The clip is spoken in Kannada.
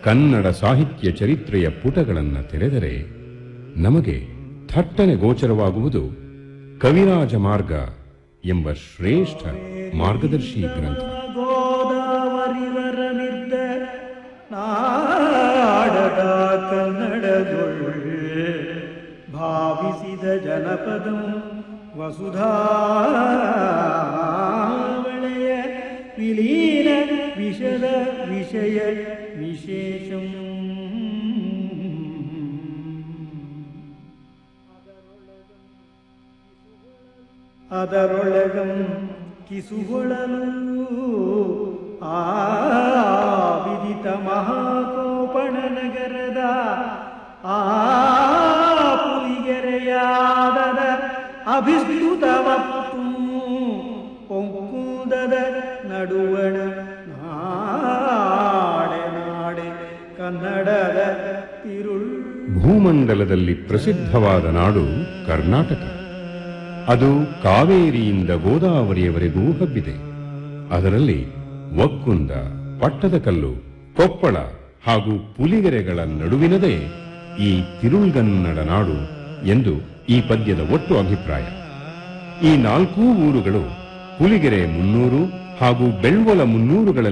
ಕನ್ನಡ ಸಾಹಿತ್ಯ ಚರಿತ್ರೆಯ ಪುಟಗಳನ್ನು ತೆರೆದರೆ ನಮಗೆ ಥಟ್ಟನೆ ಗೋಚರವಾಗುವುದು ಕವಿರಾಜ ಮಾರ್ಗ ಎಂಬ ಶ್ರೇಷ್ಠ ಮಾರ್ಗದರ್ಶಿ ಗ್ರಂಥ. ಗೋದಾವರಿವರನಿದ್ದ ನಾಡದ ಕನ್ನಡದೊಳ್ ಭಾವಿಸಿದ ಜನಪದಂ ವಸುಧಾವಳೆಯ ವಿಲೀನ ವಿಷದ ವಿಷಯ ವಿಶೇಷಂ. ಅದರೊಳಗಂ ಕಿಸುಗೊಳಲು ಆ ವಿದಿತ ಮಹಾಕೋಪಣ ನಗರದ ಆ ಪುಲಿಗೆರೆಯಾದದ ಅಭಿಸ್ತುತವತ್ತು ಪೊಂಕುದದ ನಡುವಣ ನಾಡೆ ನಾಡೆ ಕನ್ನಡದ ತಿರುಳ್. ಭೂಮಂಡಲದಲ್ಲಿ ಪ್ರಸಿದ್ಧವಾದ ನಾಡು ಕರ್ನಾಟಕ. ಅದು ಕಾವೇರಿಯಿಂದ ಗೋದಾವರಿಯವರೆಗೂ ಹಬ್ಬಿದೆ. ಅದರಲ್ಲಿ ಒಕ್ಕುಂದ, ಪಟ್ಟದಕಲ್ಲು, ಕೊಪ್ಪಳ ಹಾಗೂ ಪುಲಿಗೆರೆಗಳ ನಡುವಿನದೇ ಈ ತಿರುಳ್ಗನ್ನಡ ನಾಡು ಎಂದು ಈ ಪದ್ಯದ ಒಟ್ಟು ಅಭಿಪ್ರಾಯ. ಈ 4 ಊರುಗಳು ಪುಲಿಗೆರೆ 300 ಹಾಗೂ ಬೆಳ್ವಲ 300ಗಳಲ್ಲಿ